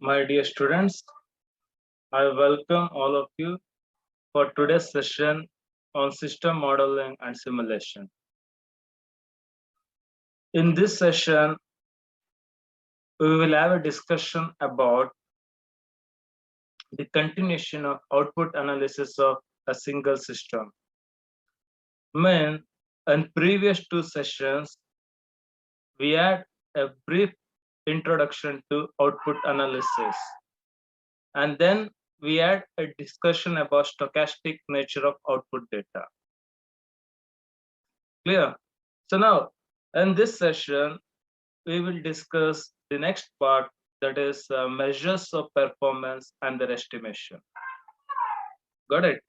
My dear students, I welcome all of you for today's session on system modeling and simulation. In this session, we will have a discussion about the continuation of output analysis of a single system. In previous two sessions, we had a brief introduction to output analysis, and then we had a discussion about stochastic nature of output data. Clear? So now, in this session, we will discuss the next part, that is measures of performance and their estimation. Got it?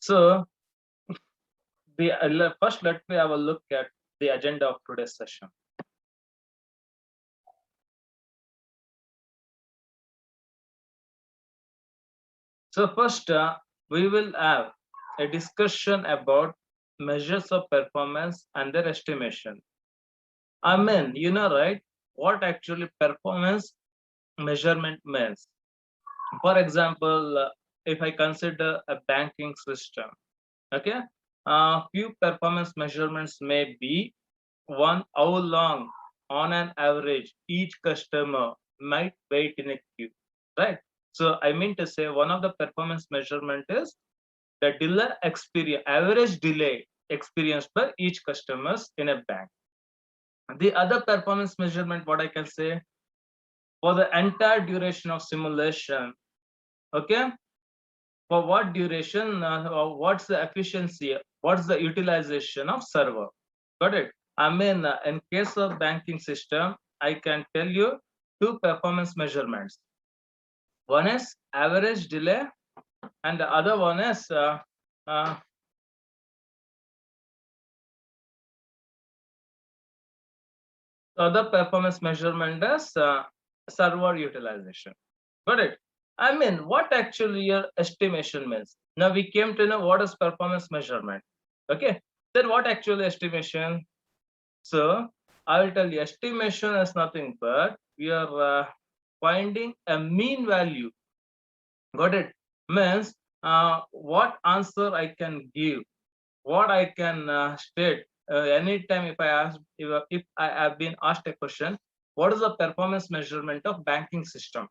So, first let me have a look at the agenda of today's session. So first, we will have a discussion about measures of performance and their estimation. I mean, you know, right, what actually performance measurement means. For example, if I consider a banking system, okay, few performance measurements may be: one, how long on an average each customer might wait in a queue, right? So I mean to say, one of the performance measurement is the delay experience, average delay experienced by each customers in a bank. The other performance measurement, what I can say, for the entire duration of simulation, okay, for what duration, what's the efficiency, what's the utilization of server. Got it? I mean, in case of banking system, I can tell you two performance measurements. One is average delay, and the other one is other performance measurement is server utilization. Got it? I mean, what actually your estimation means. Now we came to know what is performance measurement. Okay, then what actually estimation? So I will tell you, estimation is nothing but we are finding a mean value. Got it? Means what answer I can give, what I can state. Anytime if I have been asked a question, what is the performance measurement of banking system?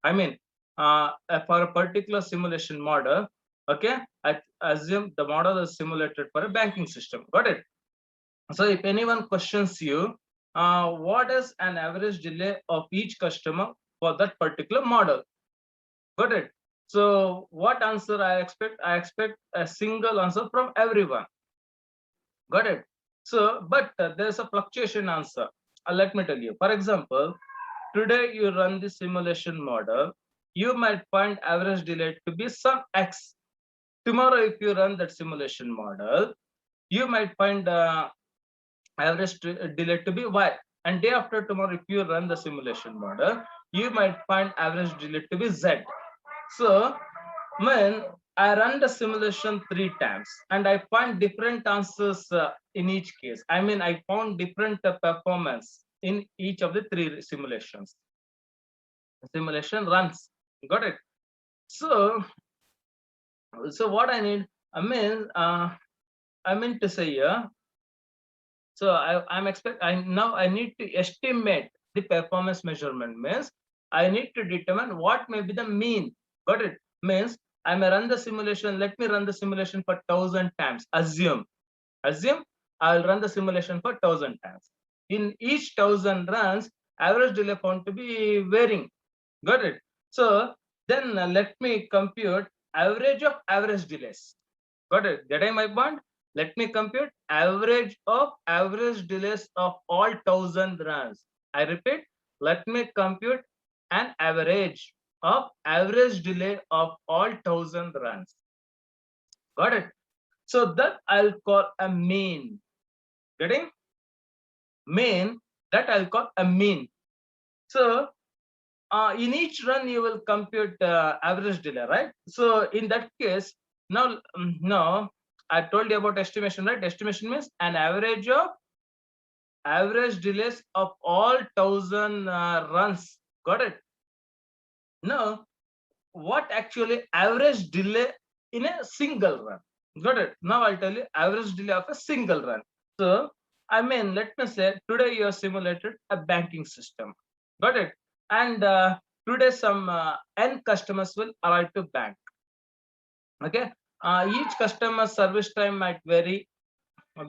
I mean, for a particular simulation model, okay, I assume the model is simulated for a banking system. Got it? So if anyone questions you, what is an average delay of each customer for that particular model? Got it? So what answer I expect? I expect a single answer from everyone. Got it? So, but there's a fluctuation answer. Let me tell you. For example, today you run the simulation model, you might find average delay to be some X. Tomorrow, if you run that simulation model, you might find average delay to be Y. And day after tomorrow, if you run the simulation model, you might find average delay to be Z. So when I run the simulation 3 times and I find different answers in each case. I mean, I found different performance in each of the 3 simulations. Simulation runs. Got it? So what I need, I mean to say here. So I need to estimate the performance measurement. Means I need to determine what may be the mean. Got it? Means I may run the simulation. Let me run the simulation for 1,000 times. Assume I'll run the simulation for 1,000 times. In each 1,000 runs, average delay found to be varying. Got it? So then let me compute average of average delays. Got it? Getting my point? Let me compute average of average delays of all 1,000 runs. I repeat, let me compute an average of average delay of all 1,000 runs. Got it? So that I'll call a mean. Getting? Mean, that I'll call a mean. So in each run you will compute average delay, right? So in that case, now I told you about estimation, right? Estimation means an average of average delays of all 1,000 runs. Got it? Now, what actually average delay in a single run? Got it? Now I'll tell you average delay of a single run. So, I mean, let me say today you have simulated a banking system. Got it? And today some n customers will arrive to bank. Okay. Each customer service time might vary.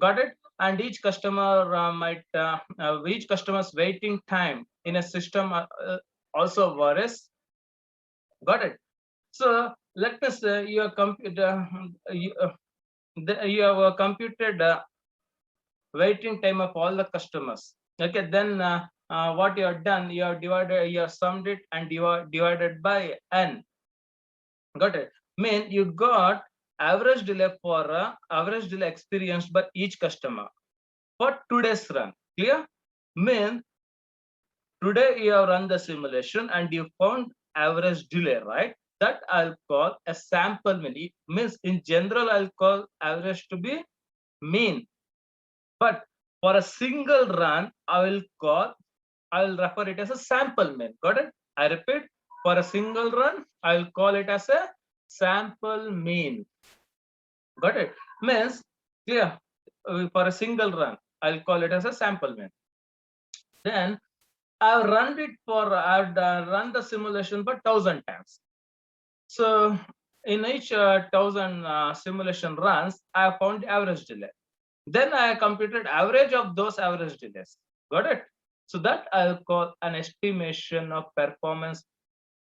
Got it? And each customer's waiting time in a system also varies. Got it? So let me say your computer, you have computed waiting time of all the customers. Okay, then what you have done, you have summed it and you are divided by n. Got it? Mean you got average delay for average delay experienced by each customer for today's run. Clear? Mean today you have run the simulation and you found average delay, right? That I'll call a sample mean. It means in general I'll call average to be mean, but for a single run I will refer it as a sample mean. Got it? I repeat, for a single run I'll call it as a sample mean. Got it? Means clear. For a single run I'll call it as a sample mean. Then I've run the simulation for 1,000 times. So in each 1,000 simulation runs, I found average delay. Then I computed average of those average delays. Got it? So that I'll call an estimation of performance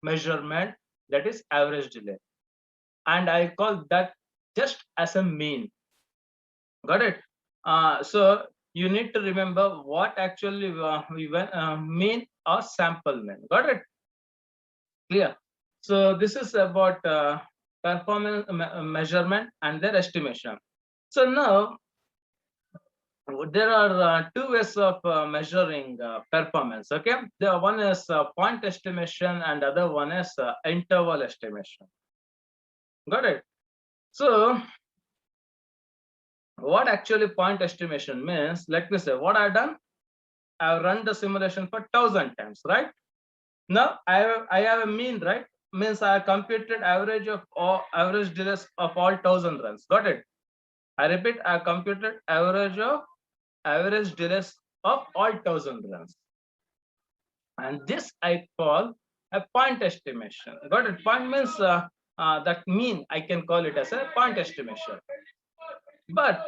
measurement, that is average delay. And I call that just as a mean. Got it? So you need to remember what actually we mean or sample mean. Got it? Clear? So this is about performance measurement and their estimation. So now there are two ways of measuring performance. Okay, the one is point estimation and other one is interval estimation. Got it? So what actually point estimation means? Let me say what I've done. I've run the simulation for 1,000 times, right? Now I have a mean, right? Means I computed average of all average delays of all 1,000 runs. Got it? I repeat, I computed average delays of all 1,000 runs, and this I call a point estimation. Got it? Point means that mean. I can call it as a point estimation. But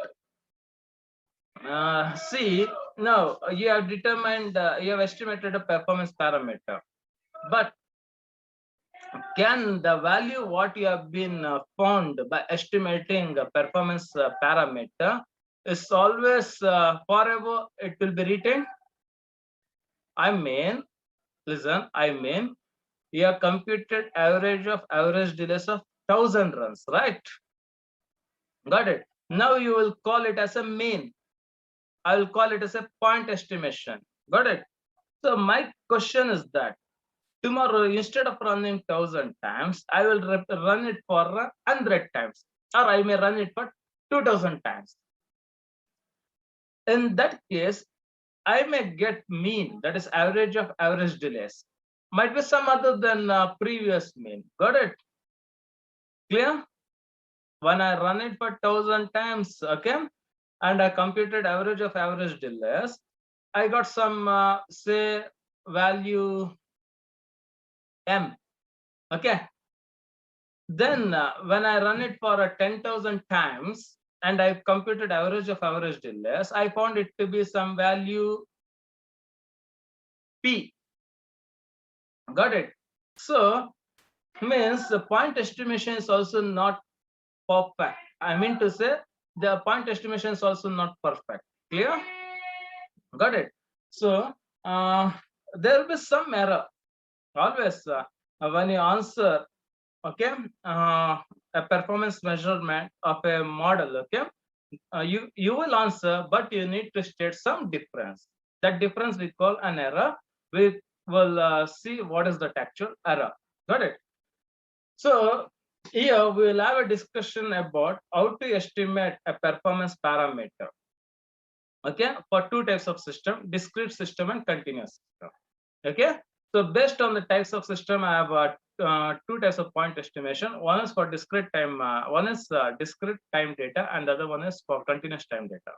see, now you have determined, you have estimated a performance parameter, but can the value what you have been found by estimating a performance parameter is always forever it will be retained? I mean, listen, I mean, you have computed average of average delays of 1,000 runs, right? Got it? Now you will call it as a mean. I will call it as a point estimation. Got it? So my question is that tomorrow, instead of running 1,000 times, I will run it for 100 times, or I may run it for 2,000 times. In that case, I may get mean, that is average of average delays. Might be some other than previous mean. Got it? Clear? When I run it for 1,000 times, okay, and I computed average of average delays, I got some say value m. Okay. Then when I run it for 10,000 times and I computed average of average delays, I found it to be some value p. Got it? So means the point estimation is also not perfect. I mean to say the point estimation is also not perfect. Clear? Got it? So there will be some error always when you answer, okay, a performance measurement of a model. Okay, you will answer, but you need to state some difference. That difference we call an error. We will see what is the actual error. Got it? So here we will have a discussion about how to estimate a performance parameter. Okay, for two types of system: discrete system and continuous system. Okay, so based on the types of system, I have two types of point estimation. One is for discrete time. One is discrete time data, and the other one is for continuous time data.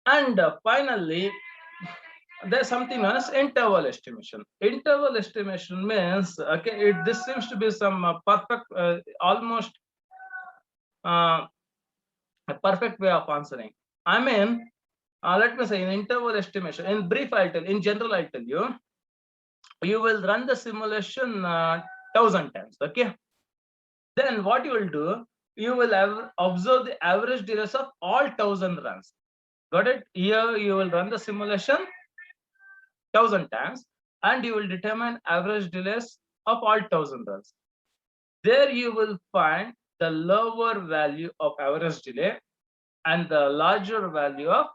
And finally, there's something known as interval estimation. Interval estimation means, okay, this seems to be some perfect, almost a perfect way of answering. I mean, let me say in interval estimation, in brief, in general, I'll tell you, you will run the simulation 1,000 times, okay? Then what you will do, you will observe the average delays of all 1,000 runs. Got it? Here you will run the simulation 1,000 times and you will determine average delays of all 1,000 runs. There you will find the lower value of average delay and the larger value of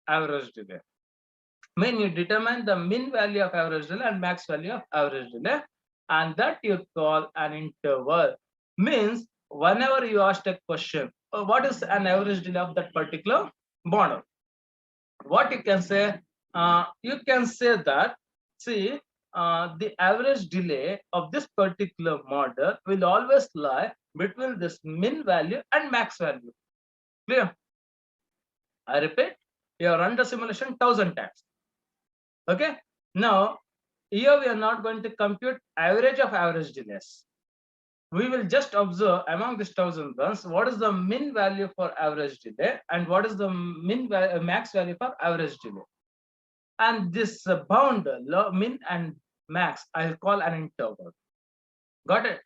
average delay. When you determine the min value of average delay and max value of average delay, and that you call an interval. Means whenever you ask a question, what is an average delay of that particular model? What you can say? You can say that, see, the average delay of this particular model will always lie between this min value and max value. Clear? I repeat, you have run the simulation 1,000 times. Okay. Now, here we are not going to compute average of average delays. We will just observe among this 1,000 runs, what is the min value for average delay and what is the max value for average delay. And this bound min and max, I'll call an interval. Got it?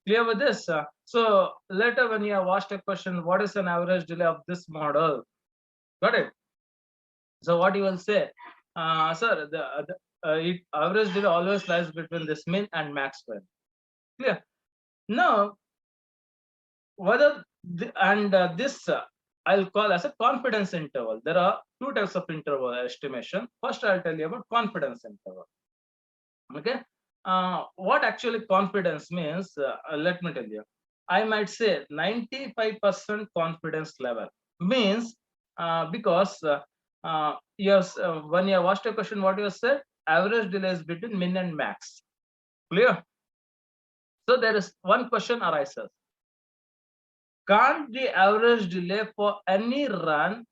Clear with this? So later when you have asked a question, what is an average delay of this model? Got it? So what you will say, sir, the average delay always lies between this min and max value. Clear? Now, whether this I'll call as a confidence interval. There are two types of interval estimation. First, I'll tell you about confidence interval. Okay, what actually confidence means? Let me tell you. I might say 95% confidence level means because yes, when you have asked a question, what you said, average delay is between min and max. Clear? So there is one question arises. Can't the average delay for any run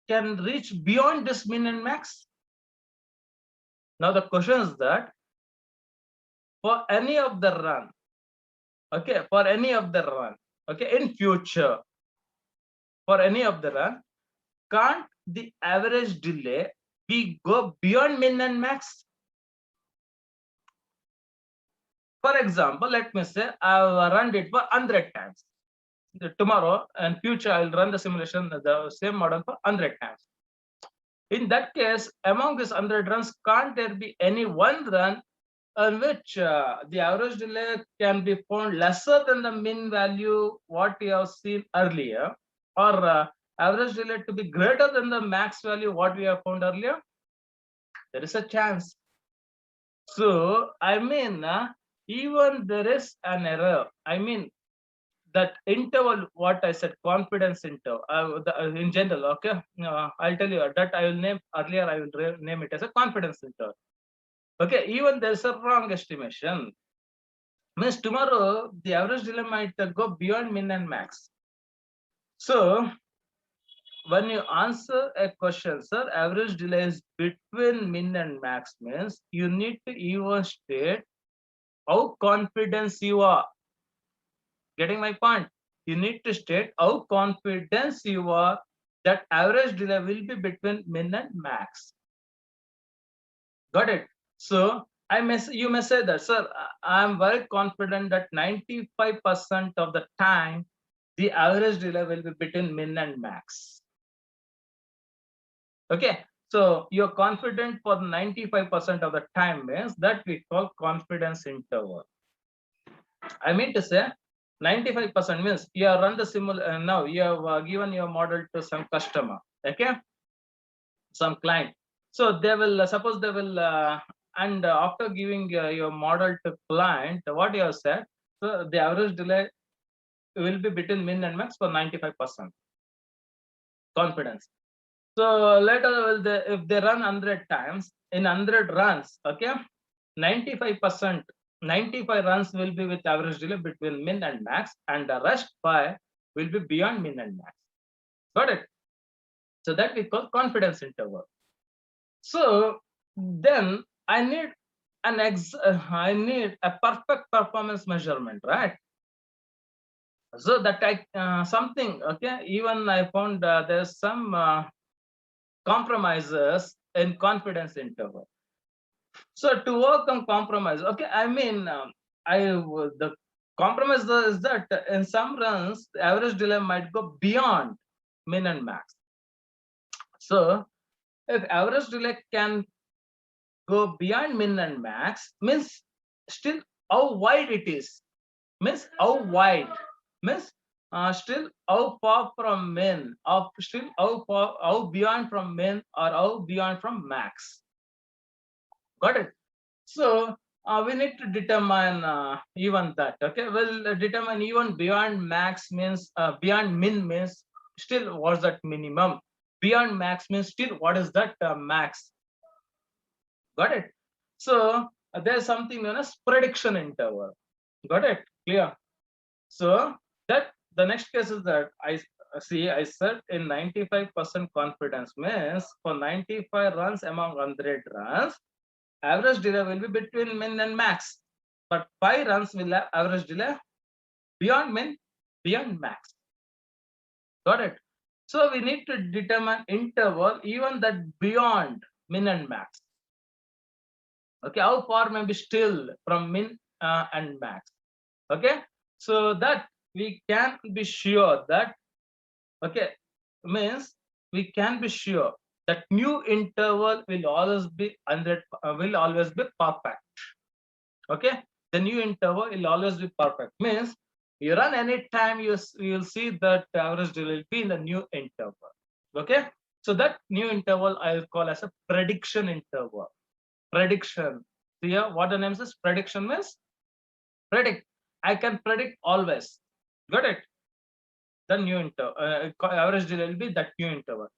can reach beyond this min and max? Now the question is that for any of the run, okay, for any of the run, okay, in future, for any of the run, can't the average delay be go beyond min and max? For example, let me say I've run it for 100 times. Tomorrow and future, I'll run the simulation, the same model for 100 times. In that case, among these 100 runs, can't there be any one run on which the average delay can be found lesser than the min value what we have seen earlier, or average delay to be greater than the max value what we have found earlier? There is a chance. So, I mean, even there is an error. I mean, that interval, what I said, confidence interval, in general, okay, I'll tell you that I will name earlier, I will name it as a confidence interval. Okay, even there's a wrong estimation. Means tomorrow the average delay might go beyond min and max. So when you answer a question, sir, average delay is between min and max, means you need to even state how confident you are. Getting my point? You need to state how confident you are that average delay will be between min and max. Got it? So you may say that, sir, I am very confident that 95% of the time the average delay will be between min and max. Okay, so you're confident for 95% of the time means that we call confidence interval. I mean to say 95% means you have run the now you have given your model to some customer, okay, some client. So they will suppose they will and after giving your model to client, what you have said, so the average delay will be between min and max for 95% confidence. So later if they run 100 times, in 100 runs, okay, 95%, 95 runs will be with average delay between min and max, and the rest 5 will be beyond min and max. Got it? So that we call confidence interval. So then I need I need a perfect performance measurement, right? So that something, okay, even I found there's some compromises in confidence interval. So to overcome compromise, okay, I mean, the compromise is that in some runs, the average delay might go beyond min and max. So if average delay can go beyond min and max, means still how wide it is, means how wide, means still how far from min, or still how beyond from min, or how beyond from max. Got it? So we need to determine even that. Okay, we'll determine even beyond max means beyond min means still what's that minimum. Beyond max means still what is that max. Got it? So there's something known as prediction interval. Got it? Clear? So that the next case is that I said in 95% confidence means for 95 runs among 100 runs, average delay will be between min and max, but 5 runs will have average delay beyond min, beyond max. Got it? So we need to determine interval even that beyond min and max. Okay, how far may be still from min and max. Okay, so that we can be sure that, okay, means we can be sure that new interval will always be 100, will always be perfect. Okay, the new interval will always be perfect, means you run any time, you will see that average delay will be in the new interval. Okay, so that new interval I'll call as a prediction interval. Prediction. So here what the name is, prediction means predict. I can predict always. Got it? The new interval, average delay will be that new interval.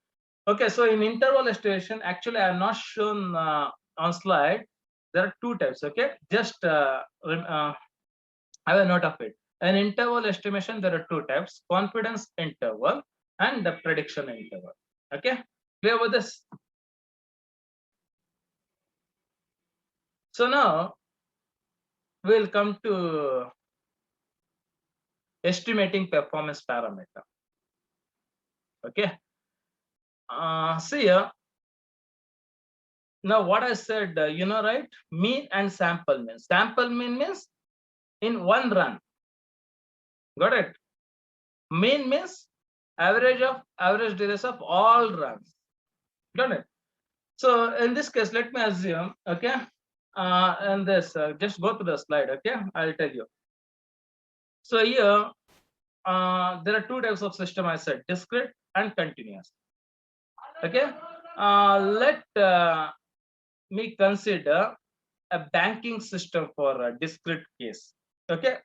Okay, so in interval estimation, actually I have not shown on slide. There are two types. Okay, just have a note of it. In interval estimation, there are two types: confidence interval and the prediction interval. Okay, clear with this? So now we'll come to estimating performance parameter. Okay, see here. Now what I said, right? Mean and sample mean. Sample mean means in one run. Got it? Mean means average delays of all runs. Got it? So in this case, let me assume, okay, and this just go to the slide. Okay, I'll tell you. So here there are two types of system. I said discrete and continuous. Okay, let me consider a banking system for a discrete case. Okay,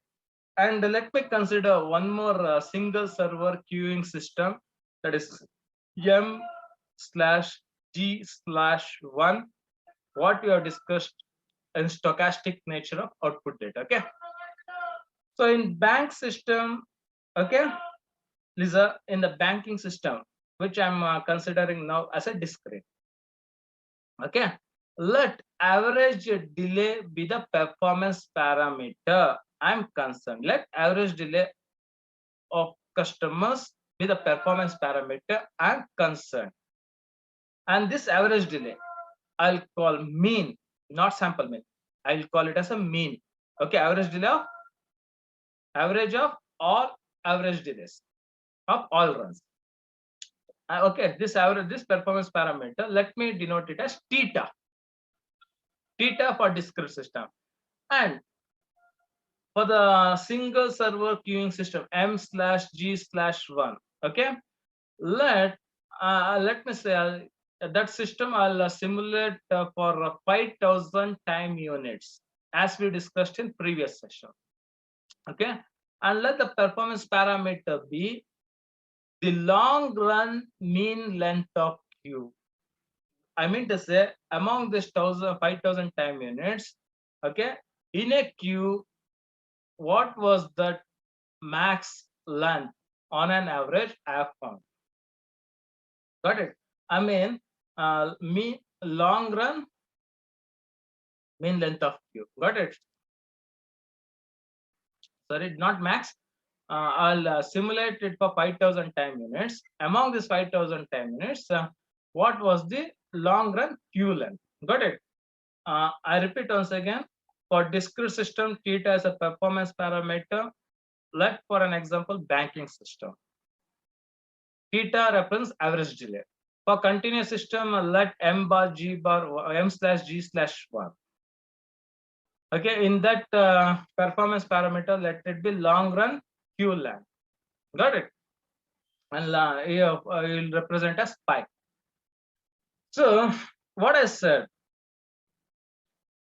and let me consider one more single server queuing system, that is M/G/1, what we have discussed in stochastic nature of output data. Okay, so in bank system, okay, Lisa, in the banking system, which I'm considering now as a discrete. Okay, let average delay be the performance parameter I'm concerned. Let average delay of customers be the performance parameter I'm concerned. And this average delay, I'll call mean, not sample mean. I'll call it as a mean. Okay, average of all average delays of all runs. Okay, this performance parameter, let me denote it as theta. Theta for discrete system. And for the single server queuing system, M/G/1. Okay, let me say that system I'll simulate for 5,000 time units, as we discussed in previous session. Okay, and let the performance parameter be the long run mean length of queue. I mean to say, among this 5,000 time units, Okay, in a queue, what was the max length on an average I have found? Got it? I mean, mean long run, mean length of queue. Got it? Sorry, not max. I'll simulate it for 5,000 time units. Among these 5,000 time units, what was the long run queue length? Got it? I repeat once again. For discrete system, theta as a performance parameter. Let for an example, banking system. Theta represents average delay. For continuous system, let m bar g bar m slash g slash 1. Okay, in that performance parameter, let it be long run queue length. Got it? And will represent as pi. So what I said,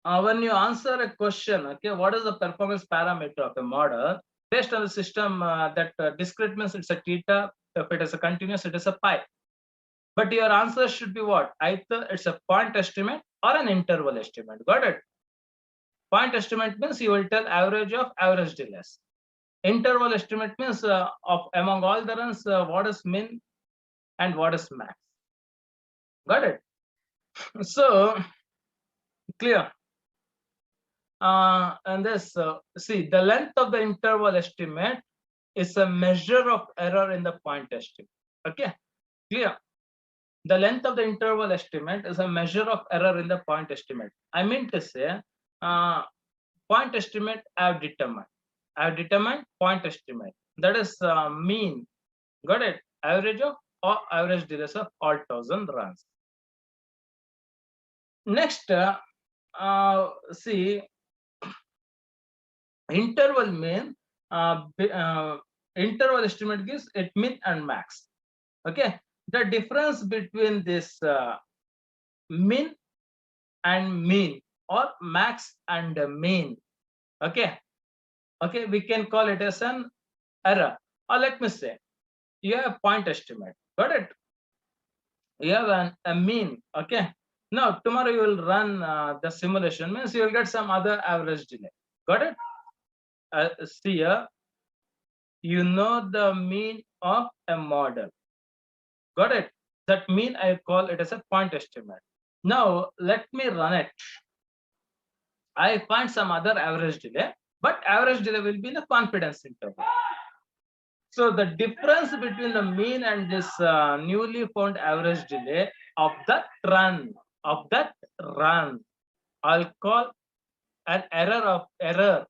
when you answer a question, okay, what is the performance parameter of a model? Based on the system, that discrete means it's a theta. If it is a continuous, it is a pi. But your answer should be what? Either it's a point estimate or an interval estimate. Got it? Point estimate means you will tell average of average delays. Interval estimate means of among all the runs, what is min and what is max. Got it? So clear. And this, see, the length of the interval estimate is a measure of error in the point estimate. Okay, clear. The length of the interval estimate is a measure of error in the point estimate. I mean to say, point estimate I have determined. I have determined point estimate. That is mean. Got it? Average of or average delays of all 1,000 runs. Next, see, interval mean interval estimate gives it min and max. Okay, the difference between this min and mean or max and mean. Okay, we can call it as an error. Or let me say, you have a point estimate. Got it? You have a mean. Okay. Now tomorrow you will run the simulation, means you will get some other average delay. Got it? See here, you know the mean of a model. Got it? That mean I call it as a point estimate. Now let me run it. I find some other average delay, but average delay will be in the confidence interval. So the difference between the mean and this newly found average delay of that run, I'll call an error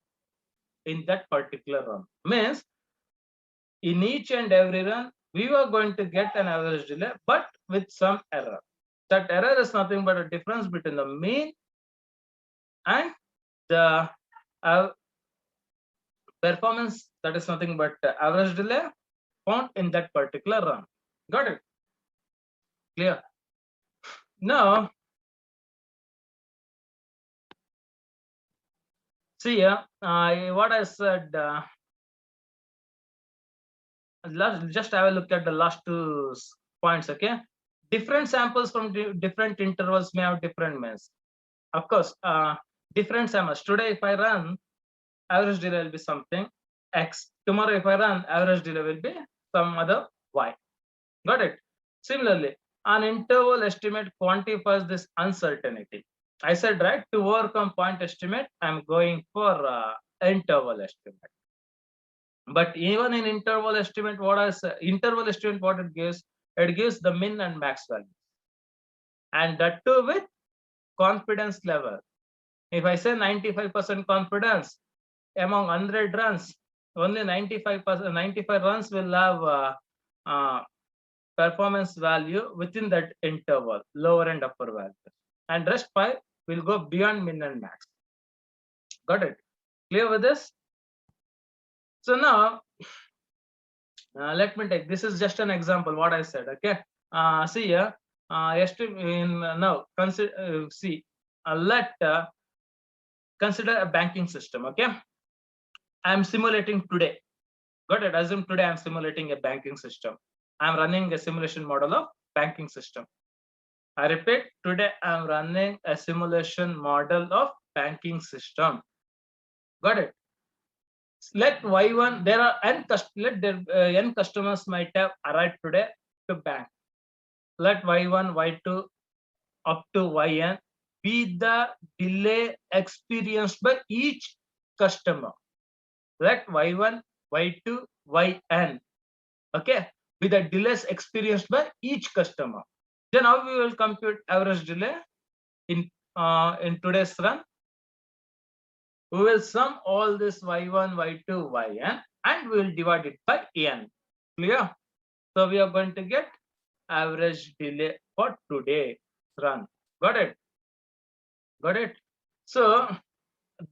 in that particular run. Means in each and every run, we were going to get an average delay, but with some error. That error is nothing but a difference between the mean and the performance, that is nothing but average delay found in that particular run. Got it? Clear? Now, see here, what I said, just have a look at the last two points, okay? Different samples from different intervals may have different means. Of course, different samples. Today, if I run, average delay will be something X. Tomorrow, if I run, average delay will be some other Y. Got it? Similarly, an interval estimate quantifies this uncertainty. I said, right, to overcome point estimate, I'm going for interval estimate. But even in interval estimate, what it gives? It gives the min and max value. And that too with confidence level. If I say 95% confidence, among 100 runs, only 95 runs will have performance value within that interval, lower and upper value. And rest 5 will go beyond min and max. Got it? Clear with this? So now, let me take, this is just an example, what I said, okay? See here, now, consider, consider a banking system, okay? I'm simulating today. Got it? Assume today I'm simulating a banking system. I'm running a simulation model of banking system. I repeat, today I'm running a simulation model of banking system. Got it? Let Y1, there are n customers might have arrived today to bank. Let Y1, Y2 up to Yn be the delay experienced by each customer. Let Y1, Y2, Yn, okay, be the delays experienced by each customer. Then how we will compute average delay in today's run? We will sum all this Y1, Y2, Yn and we will divide it by n. Clear? So we are going to get average delay for today's run. Got it? Got it? So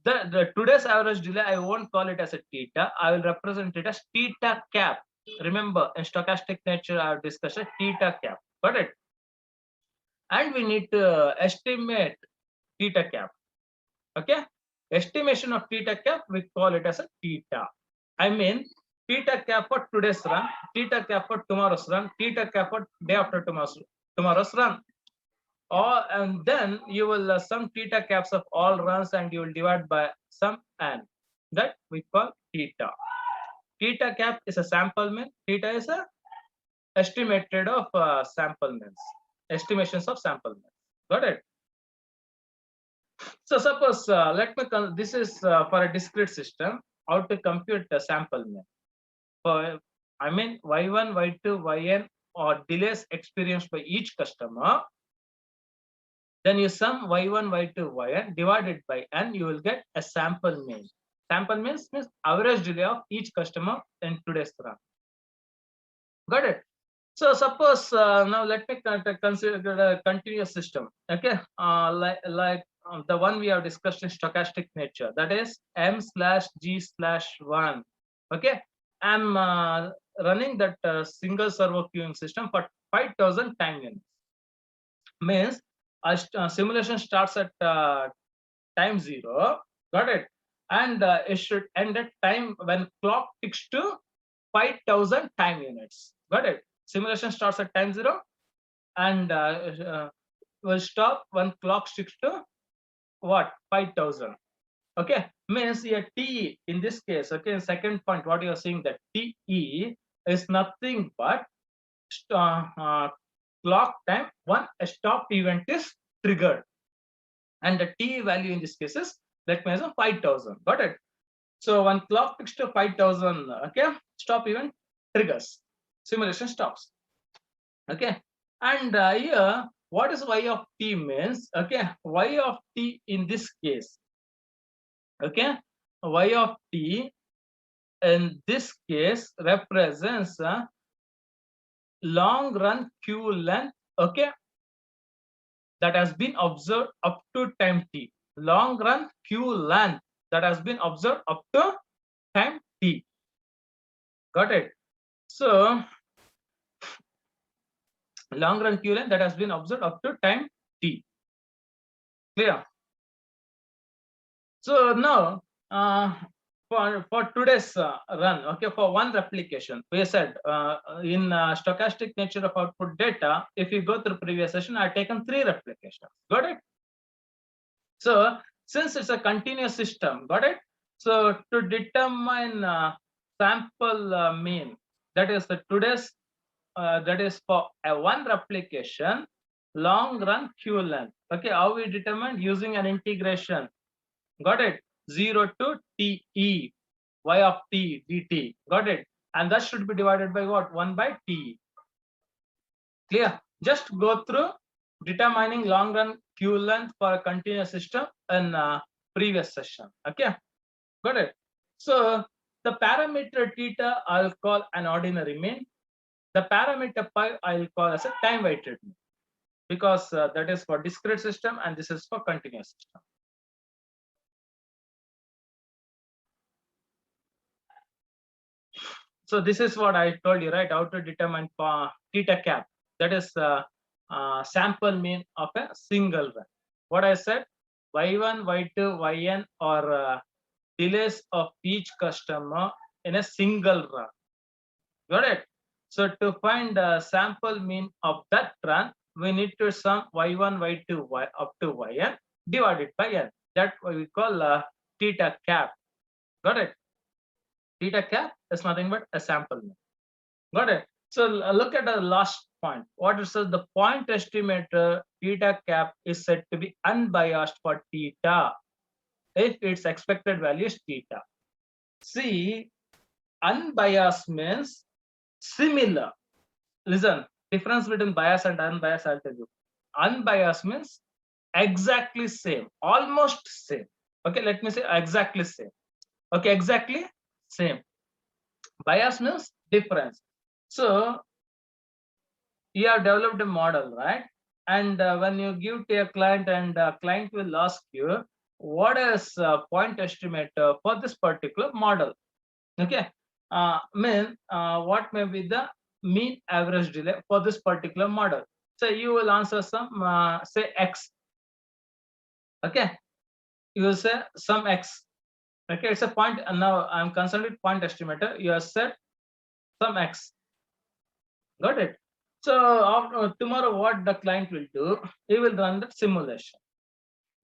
the today's average delay, I won't call it as a theta. I will represent it as theta cap. Remember, in stochastic nature, I have discussed a theta cap. Got it? And we need to estimate theta cap. Okay? Estimation of theta cap, we call it as a theta. I mean, theta cap for today's run, theta cap for tomorrow's run, theta cap for day after tomorrow's run. And then you will sum theta caps of all runs and you will divide by some n. That we call theta. Theta cap is a sample mean. Theta is a estimated of sample means. Estimations of sample means. Got it? So suppose this is for a discrete system. How to compute the sample mean? For I mean Y1, Y2, Yn or delays experienced by each customer. Then you sum Y1, Y2, Yn divided by n, you will get a sample mean. Sample means average delay of each customer in today's run. Got it? So suppose now let me consider a continuous system. Okay, like the one we have discussed in stochastic nature, that is m/g/1. Okay, I'm running that single servo queuing system for 5,000 time units. Means simulation starts at time 0. Got it? And it should end at time when clock ticks to 5,000 time units. Got it? Simulation starts at time 0 and will stop when clock sticks to what? 5,000. Okay, means a TE in this case. Okay, in second point, what you are seeing that TE is nothing but clock time when a stop event is triggered, and the TE value in this case is, let me assume, 5,000. Got it? So when clock ticks to 5,000, okay, stop event triggers. Simulation stops. Okay, and here what is y of t means? Okay, y of t in this case, okay, y of t in this case represents long run queue length, okay, that has been observed up to time t. Long run queue length that has been observed up to time t. Got it? So long run queue length that has been observed up to time t. Clear? So now for today's run, okay, for one replication, we said in stochastic nature of output data, if you go through previous session, I've taken 3 replications. Got it? So since it's a continuous system, got it? So to determine sample mean, that is the today's that is for a one replication long run queue length. Okay, how we determine? Using an integration. Got it? 0 to te y of t dt. Got it? And that should be divided by what? 1 by t. Clear? Just go through determining long run queue length for a continuous system in previous session. Okay, got it? So the parameter theta I'll call an ordinary mean. The parameter pi I'll call as a time weighted mean, because that is for discrete system and this is for continuous system. So this is what I told you, right? How to determine theta cap. That is sample mean of a single run. What I said, y1, y2, yn or delays of each customer in a single run. Got it? So to find the sample mean of that run, we need to sum y1, y2, up to yn divided by n. That we call theta cap. Got it? Theta cap is nothing but a sample mean. Got it? So look at the last point. What it says, the point estimator theta cap is said to be unbiased for theta if its expected value is theta. See, unbiased means similar. Listen, difference between bias and unbiased, I'll tell you. Unbiased means exactly same, almost same. Okay, let me say exactly same. Okay, exactly same. Bias means difference. So you have developed a model, right? And when you give to a client, and client will ask you what is point estimator for this particular model. Okay, what may be the mean average delay for this particular model. So you will answer some say x. Okay, you will say some x. Okay, it's a point. And now I'm concerned with point estimator. You have said some x. Got it? So tomorrow, what the client will do, he will run the simulation.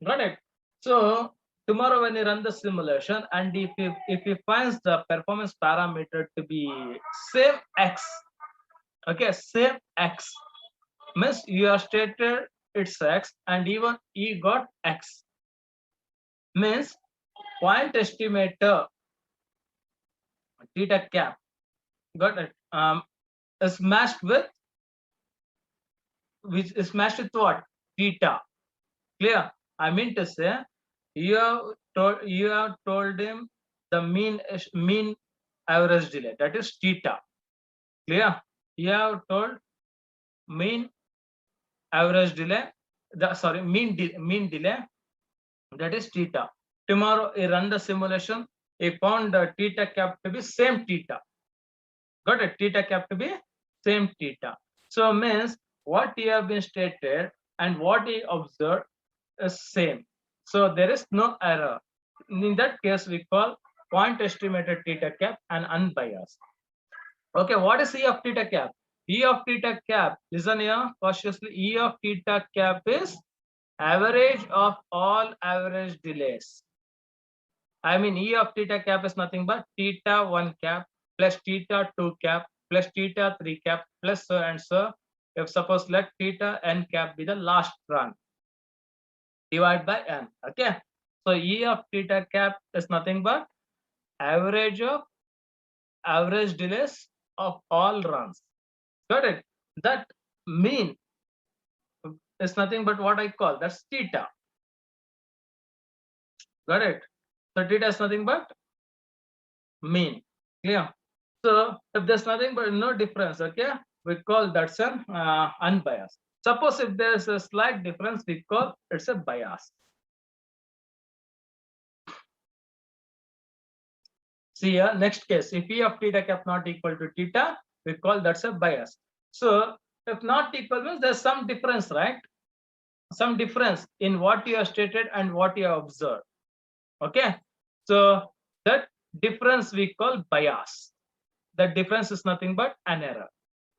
Got it? So tomorrow, when you run the simulation, and if he finds the performance parameter to be same x, okay, same x, means you have stated it's x, and even he got x, means point estimator theta cap, got it, is matched with, which is matched with what? Theta. Clear? I mean to say, you have told him the mean average delay, that is theta. Clear? You have told mean average delay, mean delay, that is theta. Tomorrow he run the simulation, he found the theta cap to be same theta. Got it? Theta cap to be same theta. So means what he have been stated and what he observed is same. So there is no error. In that case, we call point estimated theta cap and unbiased. Okay, what is E of theta cap? E of theta cap, listen here cautiously. E of theta cap is average of all average delays. I mean, E of theta cap is nothing but theta 1 cap plus theta 2 cap plus theta 3 cap plus so and so. If suppose let theta n cap be the last run, divide by n. Okay, so E of theta cap is nothing but average of average delays of all runs. Got it? That mean is nothing but what I call, that's theta. Got it? So theta is nothing but mean. Clear? So if there's nothing but no difference, okay, we call that's an unbiased. Suppose if there's a slight difference, we call it's a bias. See here, next case, if E of theta cap not equal to theta, we call that's a bias. So if not equal means there's some difference, right? Some difference in what you have stated and what you have observed. Okay, so that difference we call bias. That difference is nothing but an error.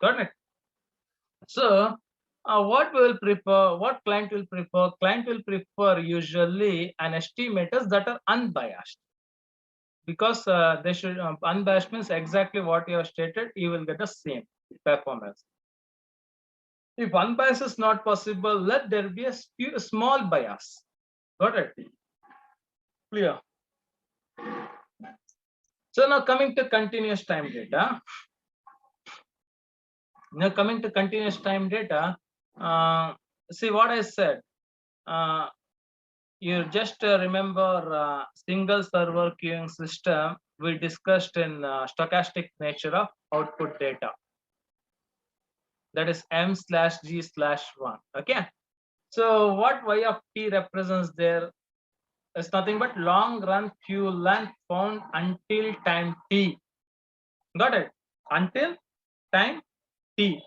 Got it? So what we will prefer, what client will prefer? Client will prefer usually an estimators that are unbiased, because they should unbiased means exactly what you have stated, you will get the same performance. If unbiased is not possible, let there be a small bias. Got it? Clear? So now coming to continuous time data. Now coming to continuous time data, see what I said. You just remember single server queuing system we discussed in stochastic nature of output data. That is m/g/1. Okay. So what y of t represents there is nothing but long run queue length found until time t. Got it? Until time t.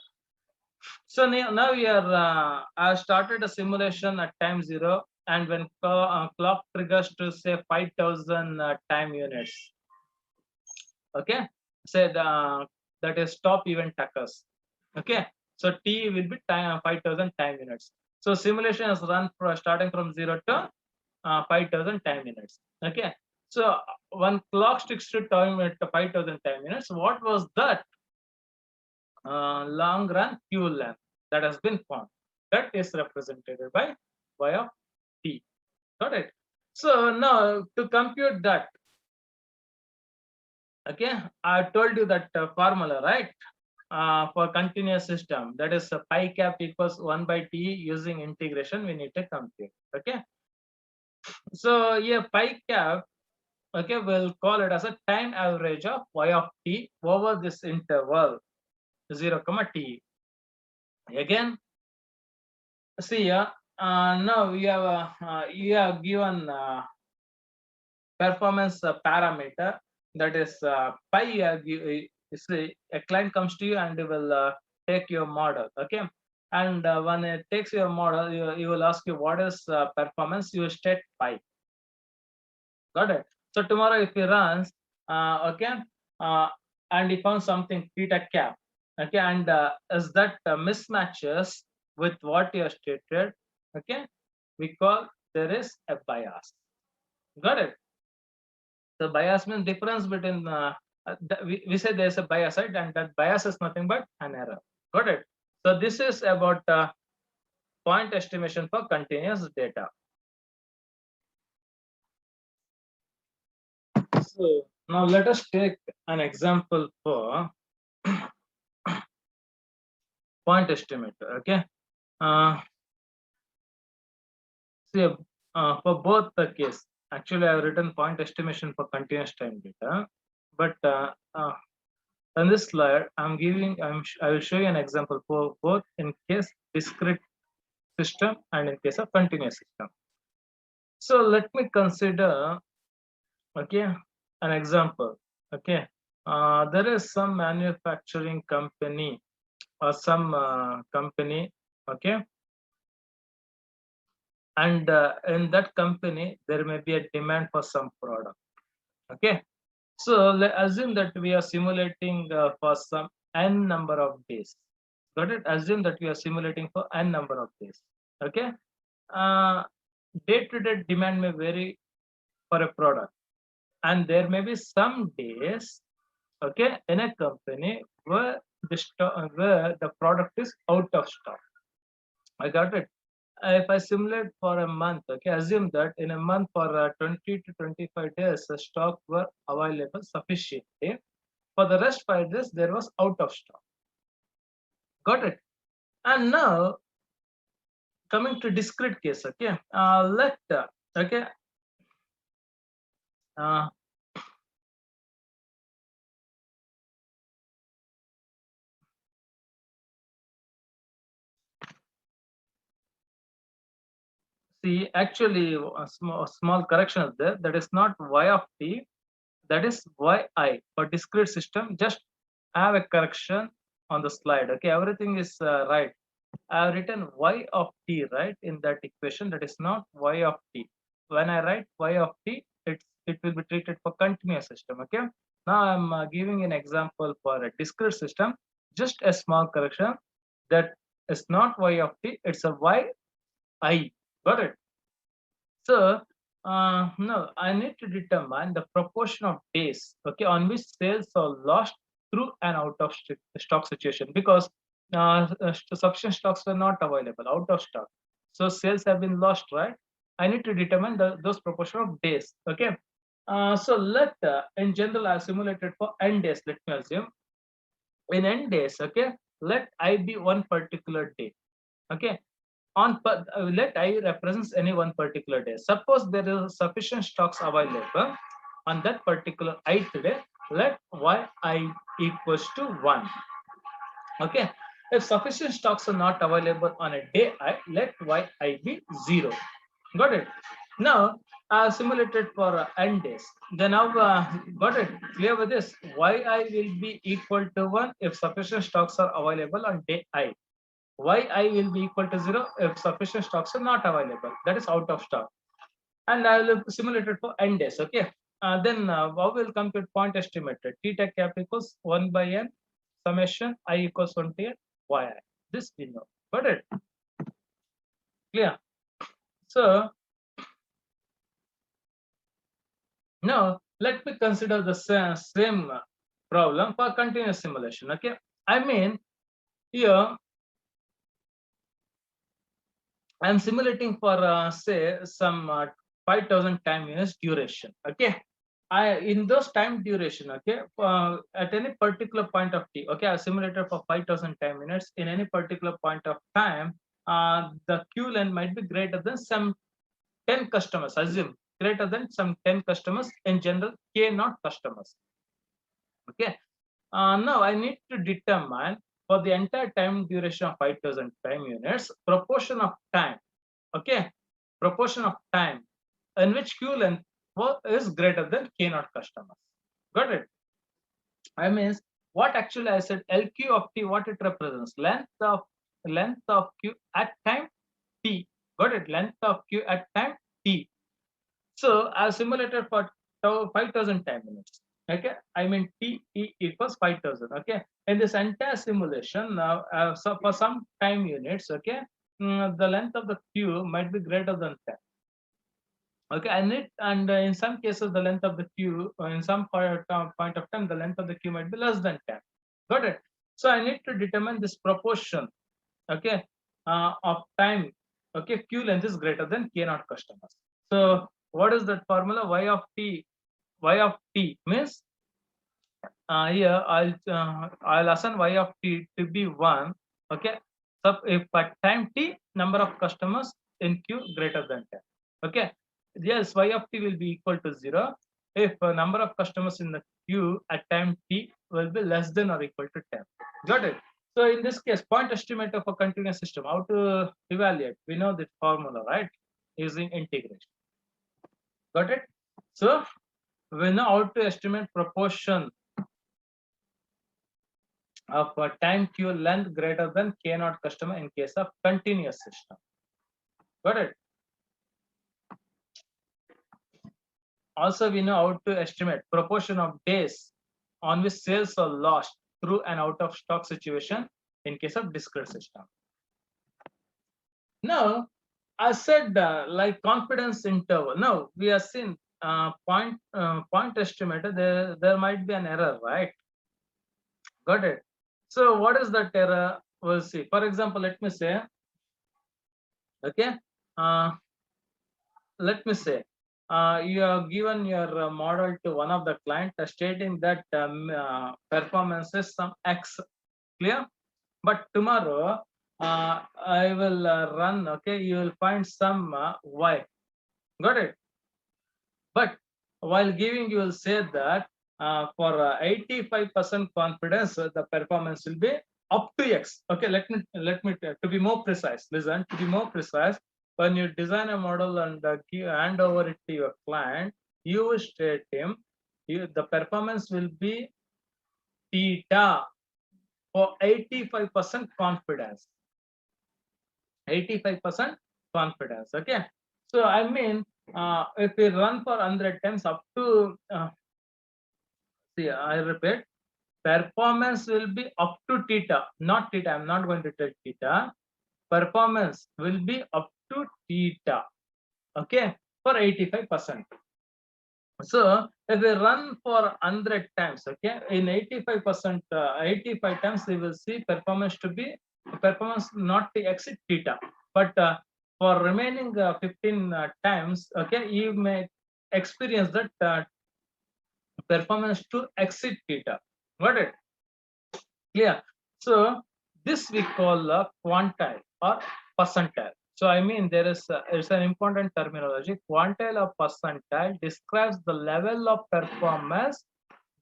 So now we are I started a simulation at time 0, and when clock triggers to say 5,000 time units. Okay, say that is stop event occurs. Okay, so t will be time 5,000 time units. So simulation is run starting from 0 to 5,000 time minutes. Okay, so one clock sticks to time at 5,000 time minutes. What was that long run fuel length that has been found? That is represented by y of t. Got it? So now to compute that, okay, I told you that formula, right? For continuous system, that is pi cap equals 1 by t. Using integration we need to compute. Okay, so yeah, pi cap, okay, we'll call it as a time average of y of t over this interval 0 comma t. Again, see, now you have given performance parameter, that is pi. See, a client comes to you and will take your model, okay, and when it takes your model, you will ask you what is performance. You state pi. Got it? So tomorrow if he runs, okay, uh, and he found something theta cap, okay, and as that mismatches with what you have stated, okay, we call there is a bias. Got it? The bias means difference between we say there's a bias, right? And that bias is nothing but an error. Got it? So this is about point estimation for continuous data. So now let us take an example for point estimator. Okay. See, for both the case, actually I have written point estimation for continuous time data, but on this slide I will show you an example for both in case discrete system and in case of continuous system. So let me consider, okay, an example. Okay, there is some manufacturing company or some company, okay, and in that company there may be a demand for some product. Okay, so let's assume that we are simulating for some n number of days. Got it? Assume that we are simulating for n number of days. Okay, day-to-day demand may vary for a product, and there may be some days, okay, in a company where where the product is out of stock. I got it. If I simulate for a month, okay, assume that in a month for 20 to 25 days, the stock were available sufficiently. For the rest 5 days, there was out of stock. Got it? And now coming to discrete case, okay, okay, uh, see, actually, a small correction is there. That is not y of t, that is yi. For discrete system, just have a correction on the slide. Okay, everything is right. I have written y of t, right, in that equation. That is not y of t. When I write y of t, it will be treated for continuous system. Okay. Now I'm giving an example for a discrete system. Just a small correction. That is not y of t. It's a y I. Got it? So no, I need to determine the proportion of days, okay, on which sales are lost through an out of stock situation, because sufficient stocks were not available, out of stock. So sales have been lost, right? I need to determine those proportion of days. Okay. So let in general I simulated for n days. Let me assume in n days. Okay. Let I be one particular day. Okay, let I represents any one particular day. Suppose there is sufficient stocks available on that particular ith day. Let yi equals to 1. Okay, if sufficient stocks are not available on a day I, let yi be 0. Got it? Now simulated for n days. Then now got it? Clear with this? Yi will be equal to 1 if sufficient stocks are available on day I. Yi will be equal to 0 if sufficient stocks are not available, that is out of stock. And I will simulate it for n days. Okay. Then how will compute point estimated? Theta cap equals 1 by n summation I equals 1 to n yi. This we know. Got it? Clear? So Now, let me consider the same problem for continuous simulation. Okay, I mean, here I'm simulating for say some 5,000 time units duration. Okay, I in those time duration. Okay, at any particular point of t. Okay, I simulated for 5,000 time minutes in any particular point of time. The queue length might be greater than some 10 customers. Assume greater than some 10 customers. In general, k not customers. Okay. Now I need to determine for the entire time duration of 5,000 time units, proportion of time. Okay, proportion of time in which queue length is greater than k naught customers. Got it? I means what actually I said LQ of t, what it represents? Length of queue at time t. Got it? Length of queue at time t. So I simulated for 5,000 time minutes. Okay, I mean t equals 5,000. Okay, in this entire simulation now, so for some time units, okay, the length of the queue might be greater than 10. Okay, and in some cases the length of the queue, in some point of time, the length of the queue might be less than 10. Got it? So I need to determine this proportion. Okay, of time. Okay, queue length is greater than k naught customers. So what is that formula? Y of t. Y of t means here I'll assign y of t to be 1. Okay, so if at time t number of customers in queue greater than 10. Okay, yes, y of t will be equal to 0 if number of customers in the queue at time t will be less than or equal to 10. Got it? So in this case, point estimate of a continuous system, how to evaluate? We know this formula, right? Using integration. Got it? So we know how to estimate proportion of a time queue length greater than k naught customer in case of continuous system. Got it? Also, we know how to estimate proportion of days on which sales are lost through an out of stock situation in case of discrete system. Now, I said like confidence interval. Now we have seen point estimator. There might be an error, right? Got it. So what is that error? We'll see. For example, let me say, okay, let me say, you have given your model to one of the client stating that performance is some X, clear? But tomorrow I will run, okay, you will find some Y. Got it? But while giving, you will say that for 85% confidence, the performance will be up to X. Okay, let me to be more precise. Listen, to be more precise, when you design a model and hand over it to your client, you will state him, the performance will be theta for 85% confidence. 85% confidence. Okay, so I mean, if we run for 100 times up to see, I repeat, performance will be up to theta, not theta. I'm not going to take theta. Performance will be up to theta. Okay, for 85%. So if we run for 100 times, okay, in 85%, 85 times, we will see performance not to exceed theta. But for remaining 15 times, okay, you may experience that performance to exceed theta. Got it? Clear? So this we call a quantile or percentile. So I mean, it's an important terminology. Quantile or percentile describes the level of performance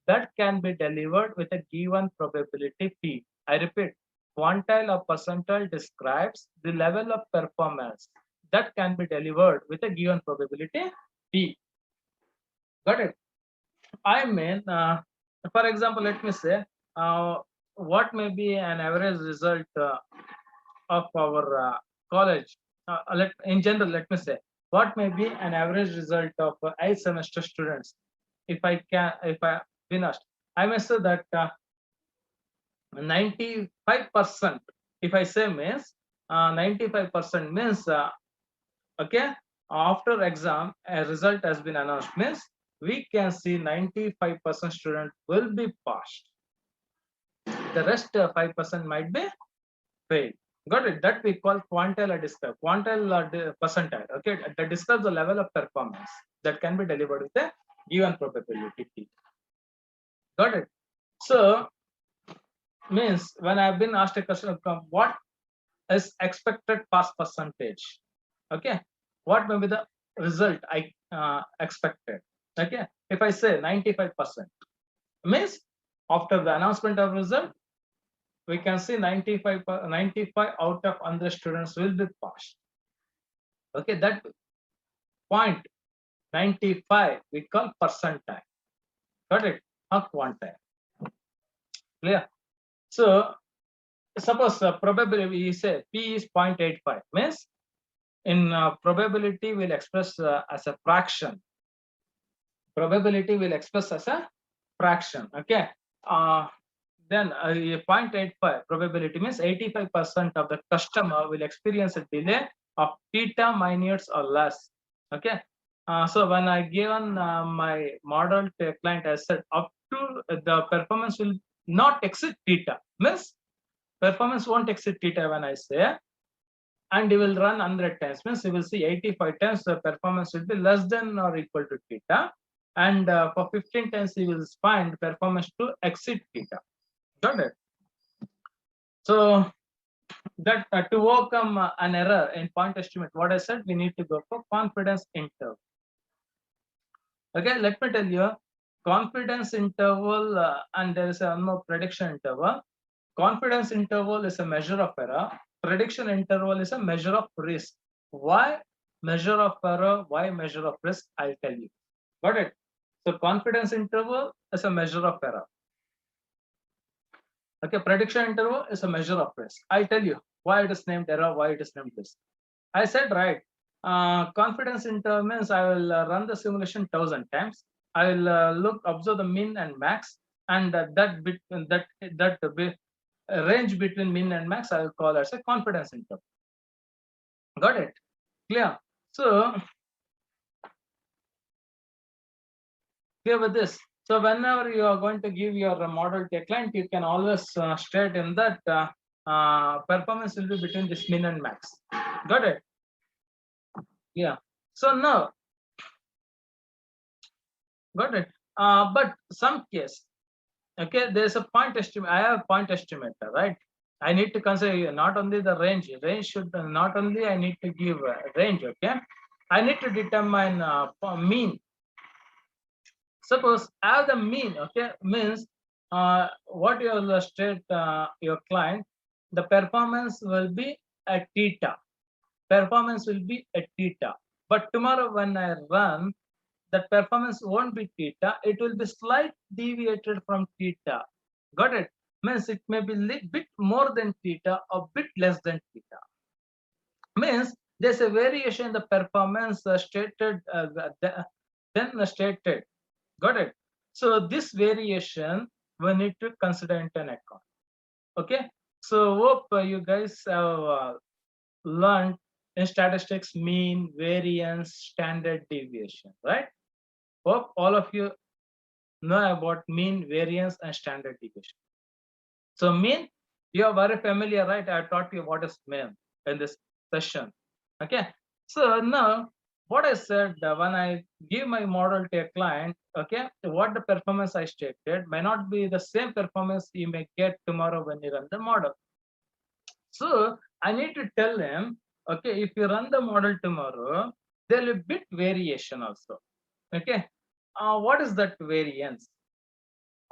that can be delivered with a given probability p. I repeat, quantile or percentile describes the level of performance that can be delivered with a given probability p. Got it? I mean, for example, let me say, what may be an average result of our college? In general, let me say, what may be an average result of 8 semester students? If I been asked, I may say that 95%. If I say means 95% means okay, after exam a result has been announced means we can see 95% student will be passed. The rest 5% might be failed. Got it? That we call quantile or describe. Quantile or percentile. Okay, that describes the level of performance that can be delivered with a given probability T. Got it? So means when I've been asked a question, what is expected pass percentage? Okay, what may be the result I expected? Okay, if I say 95%, means after the announcement of result, we can see 95 out of 100 students will be passed. Okay, that point 95 we call percentile. Got it? Not quantile. Clear? So suppose probability we say P is 0.85, means in probability will express as a fraction. Probability will express as a fraction. Okay. Then 0.85 probability means 85% of the customer will experience a delay of theta minutes or less. Okay. So when I given my model to a client, I said up to the performance will not exceed theta, means performance won't exceed theta when I say, and you will run 100 times, means you will see 85 times the performance will be less than or equal to theta, and for 15 times you will find performance to exceed theta. Got it? So that to overcome an error in point estimate, what I said, we need to go for confidence interval. Okay, let me tell you, confidence interval and there is one more prediction interval. Confidence interval is a measure of error. Prediction interval is a measure of risk. Why measure of error? Why measure of risk? I'll tell you. Got it? So confidence interval is a measure of error. Okay, prediction interval is a measure of risk. I'll tell you why it is named error, why it is named risk. I said right. Confidence interval means I will run the simulation 1000 times. I will observe the min and max, and that range between min and max I will call as a confidence interval. Got it? Clear? So clear with this. So whenever you are going to give your model to a client, you can always state in that performance will be between this min and max. Got it? Yeah. So now, got it. But some case, okay, there's a point estimate. I have a point estimator, right? I need to consider not only the range. Range should not only I need to give range. Okay, I need to determine mean. Suppose I have the mean. Okay, means what you will state your client, the performance will be at theta. Performance will be at theta. But tomorrow when I run, that performance won't be theta. It will be slight deviated from theta. Got it? Means it may be bit more than theta or bit less than theta. Means there's a variation in the performance stated then stated. Got it? So this variation we need to consider into an account. Okay. So hope you guys have learned in statistics mean, variance, standard deviation, right? Hope all of you know about mean, variance, and standard deviation. So mean, you are very familiar, right? I taught you what is mean in this session. Okay. So now what I said when I give my model to a client, okay, what the performance I stated may not be the same performance you may get tomorrow when you run the model. So I need to tell him, okay, if you run the model tomorrow, there will be bit variation also. Okay. What is that variance?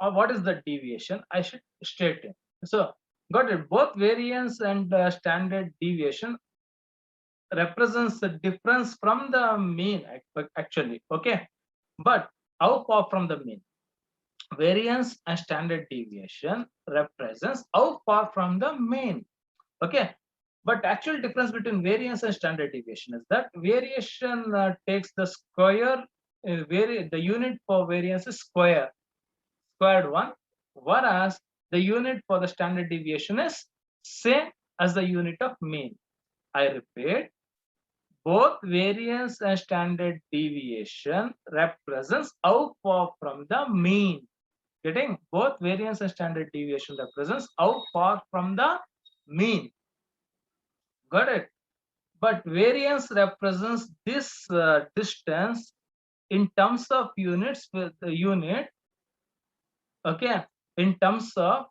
Or what is the deviation? I should state it. So got it. Both variance and standard deviation represents the difference from the mean actually. Okay. But how far from the mean? Variance and standard deviation represents how far from the mean. Okay. But actual difference between variance and standard deviation is that variation takes the square, the unit for variance is squared one, whereas the unit for the standard deviation is same as the unit of mean. I repeat, both variance and standard deviation represents how far from the mean. Getting both variance and standard deviation represents how far from the mean. Got it? But variance represents this distance in terms of units with the unit, okay, in terms of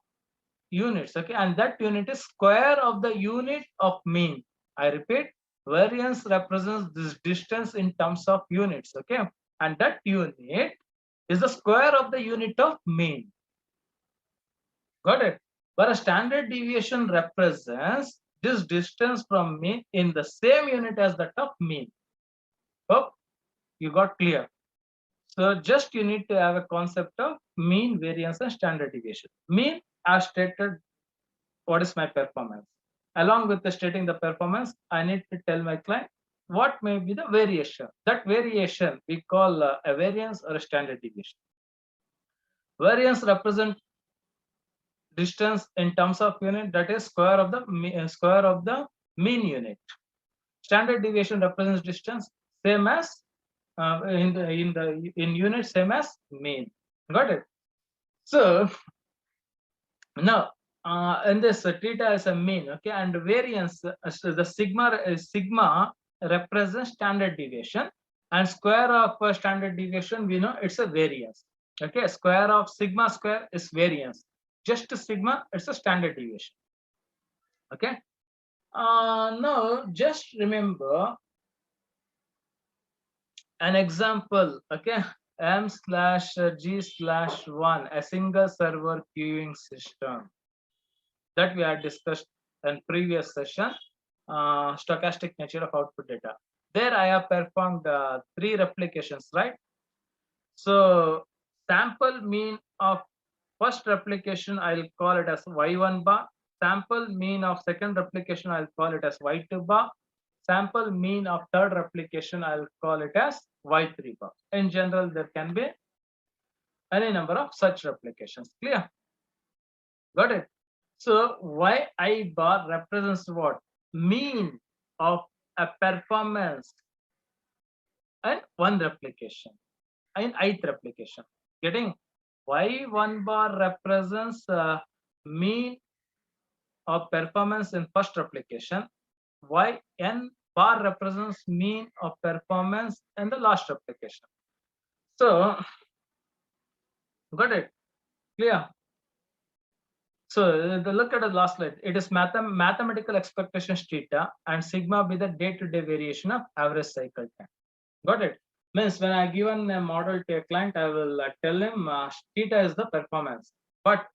units, okay, and that unit is square of the unit of mean. I repeat, variance represents this distance in terms of units, okay, and that unit is the square of the unit of mean. Got it? But a standard deviation represents this distance from mean in the same unit as that of mean. Hope you got clear. So just you need to have a concept of mean, variance, and standard deviation. Mean, as stated, what is my performance? Along with the stating the performance, I need to tell my client what may be the variation. That variation we call a variance or a standard deviation. Variance represents distance in terms of unit, that is square of the mean unit. Standard deviation represents distance same as in unit same as mean. Got it? So now in this theta is a mean, okay, and variance the sigma represents standard deviation, and square of standard deviation we know it's a variance. Okay, square of sigma square is variance. Just sigma, it's a standard deviation. Okay. Now just remember an example, okay, M/G/1, a single server queuing system that we had discussed in previous session, stochastic nature of output data. There I have performed 3 replications, right? So sample mean of first replication, I'll call it as y1 bar. Sample mean of second replication, I'll call it as y2 bar. Sample mean of third replication, I'll call it as y3 bar. In general, there can be any number of such replications. Clear? Got it? So yi bar represents what? Mean of a performance and one replication, in ith replication. Getting? Y1 bar represents mean of performance in first replication. Yn bar represents mean of performance in the last replication. So, got it? Clear? So, look at the last slide. It is mathematical expectations theta and sigma be the day-to-day variation of average cycle time. Got it? Means when I given a model to a client, I will tell him theta is the performance. But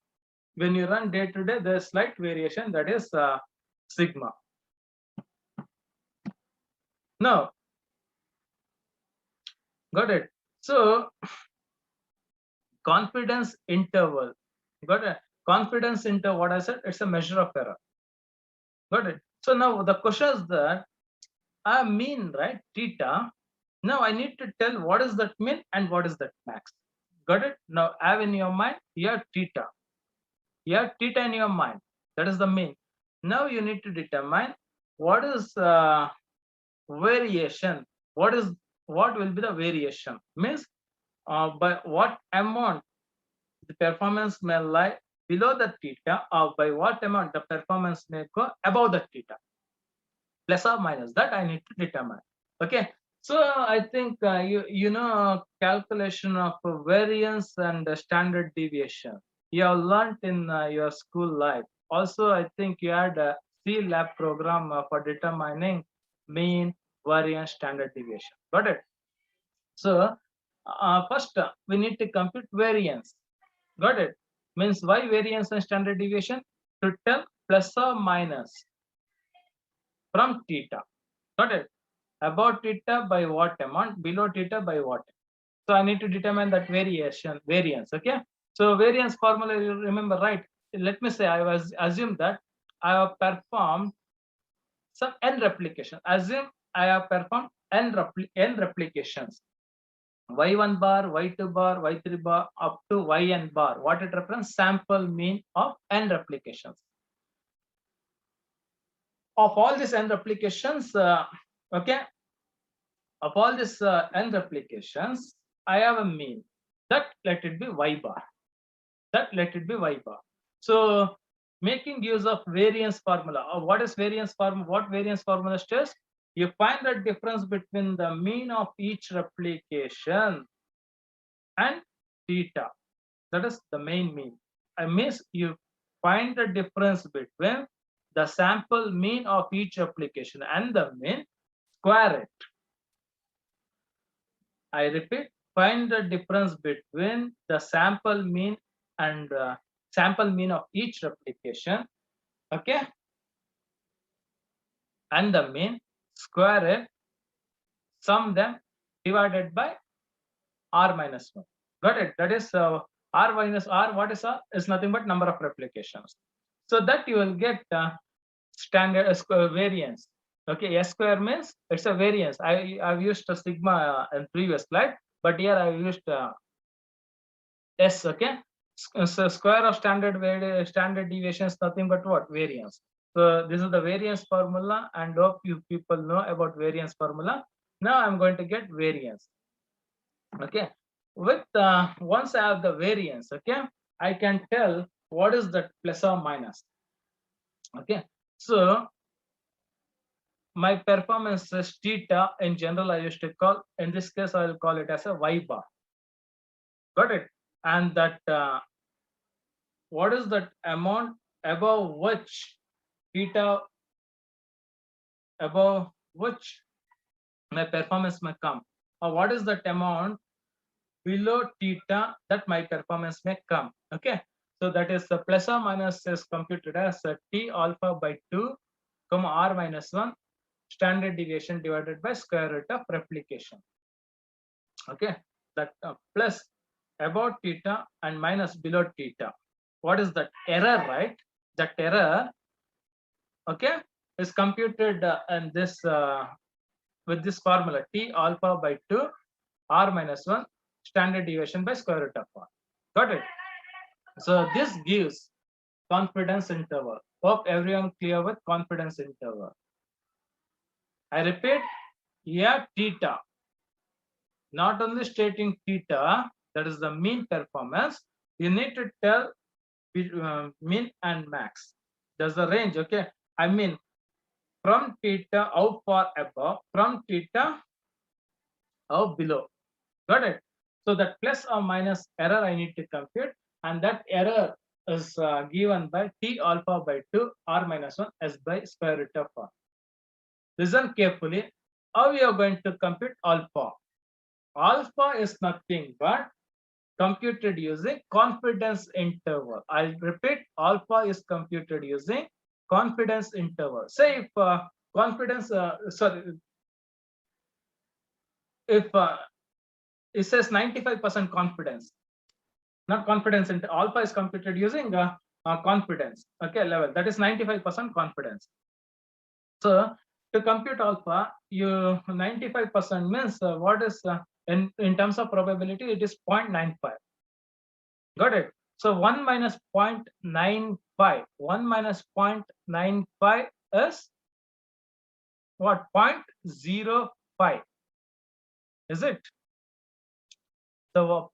when you run day to day, there's slight variation, that is sigma. Now, got it? So, confidence interval. Got it? Confidence interval, what I said, it's a measure of error. Got it? So now the question is that I mean, right, theta. Now I need to tell what is that mean and what is that max. Got it? Now have in your mind, you have theta. You have theta in your mind. That is the mean. Now you need to determine what is variation. What will be the variation? Means by what amount the performance may lie below the theta, or by what amount the performance may go above the theta. Plus or minus, that I need to determine. Okay. So I think you know calculation of variance and standard deviation. You have learned in your school life. Also, I think you had a C lab program for determining mean, variance, standard deviation. Got it? So first we need to compute variance. Got it? Means why variance and standard deviation? To tell plus or minus from theta. Got it? Above theta by what amount, below theta by what. So I need to determine that variance. Okay. So variance formula, you remember, right? Let me say I was assume that I have performed some n replication. Assume I have performed n replications. Y1 bar, Y2 bar, Y3 bar up to Yn bar. What it represents? Sample mean of n replications. Of all these n replications, okay, of all these n replications, I have a mean. That let it be y bar. That let it be y bar. So making use of variance formula. What is variance formula? What variance formula states? You find the difference between the mean of each replication and theta. That is the main mean. I mean, you find the difference between the sample mean of each replication and the mean, square it. I repeat, find the difference between the sample mean and sample mean of each replication, okay, and the mean, square it, sum them, divided by r minus 1. Got it? That is r minus r. What is r? Is nothing but number of replications. So that you will get standard variance. Okay, s square means it's a variance. I've used a sigma in previous slide, but here I've used s. Okay, so square of standard deviation is nothing but what? Variance. So this is the variance formula, and hope you people know about variance formula. Now I'm going to get variance. Okay, with once I have the variance, okay, I can tell what is that plus or minus. Okay, so my performance is theta. In general, I used to call, in this case I will call it as a y bar. Got it? And that what is that amount above which theta, above which my performance may come, or what is that amount below theta that my performance may come. Okay, so that is the plus or minus is computed as t alpha by 2 comma r minus 1 standard deviation divided by square root of replication. Okay, that plus above theta and minus below theta. What is that error, right? That error, okay, is computed in this with this formula t alpha by 2 r minus 1 standard deviation by square root of r. Got it? So this gives confidence interval. Hope everyone clear with confidence interval. I repeat, here theta, not only stating theta, that is the mean performance, you need to tell mean and max. That's the range. Okay, I mean from theta how far above, from theta how below. Got it? So that plus or minus error I need to compute, and that error is given by t alpha by 2 r minus 1 s by square root of r. Listen carefully. How we are going to compute alpha? Alpha is nothing but computed using confidence interval. I'll repeat, alpha is computed using confidence interval. Say if if it says 95% confidence, not confidence, alpha is computed using confidence, okay, level, that is 95% confidence. So to compute alpha, you 95% means what is in terms of probability, it is 0.95. Got it? So 1 minus 0.95, 1 minus 0.95 is what? 0.05. Is it? So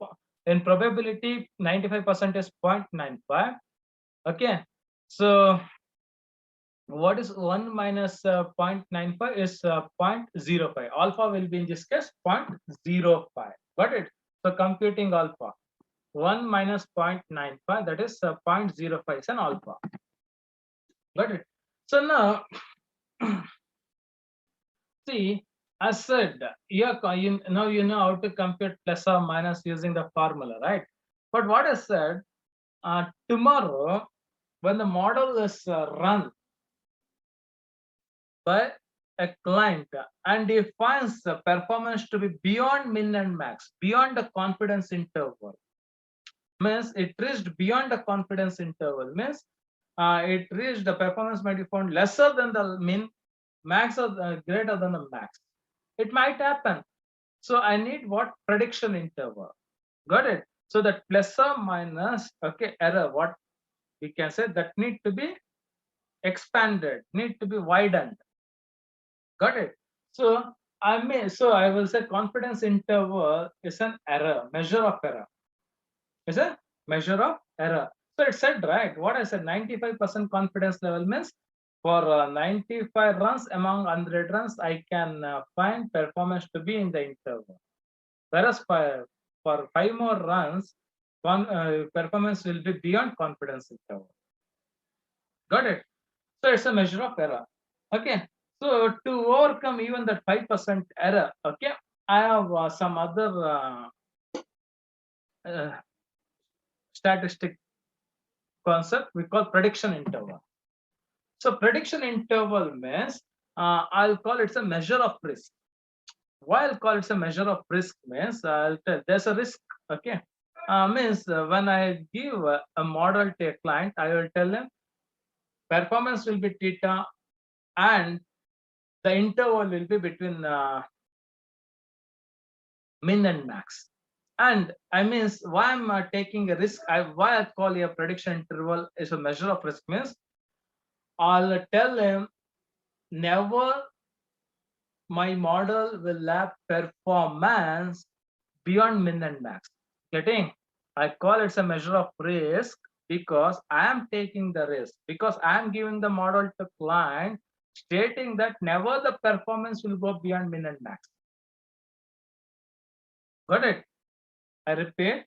in probability, 95% is 0.95. Okay. So what is 1 minus 0.95 is 0.05. Alpha will be in this case 0.05. Got it? So computing alpha, 1 minus 0.95, that is 0.05 is an alpha. Got it? So now, see, as said, now you know how to compute plus or minus using the formula, right? But what I said, tomorrow, when the model is run by a client and he finds the performance to be beyond min and max, beyond the confidence interval, means it reached beyond the confidence interval, means it reached the performance might be found lesser than the min, max or greater than the max. It might happen. So I need what? Prediction interval. Got it? So that plus or minus, okay, error, what we can say, that need to be expanded, need to be widened. Got it? So I mean, so I will say confidence interval is an error, measure of error. Is a measure of error. So it said, right, what I said, 95% confidence level means for 95 runs among 100 runs, I can find performance to be in the interval. Whereas for 5 more runs, performance will be beyond confidence interval. Got it? So it's a measure of error. Okay. So to overcome even that 5% error, okay, I have some other uh, statistic concept we call prediction interval. So prediction interval means I'll call it a measure of risk. Why I'll call it a measure of risk means I'll tell there's a risk. Okay. Means when I give a model to a client, I will tell him performance will be theta and the interval will be between min and max. And I means why I'm taking a risk, why I call a prediction interval is a measure of risk means I'll tell him never my model will have performance beyond min and max. Getting? I call it a measure of risk because I am taking the risk, because I am giving the model to client stating that never the performance will go beyond min and max. Got it? I repeat,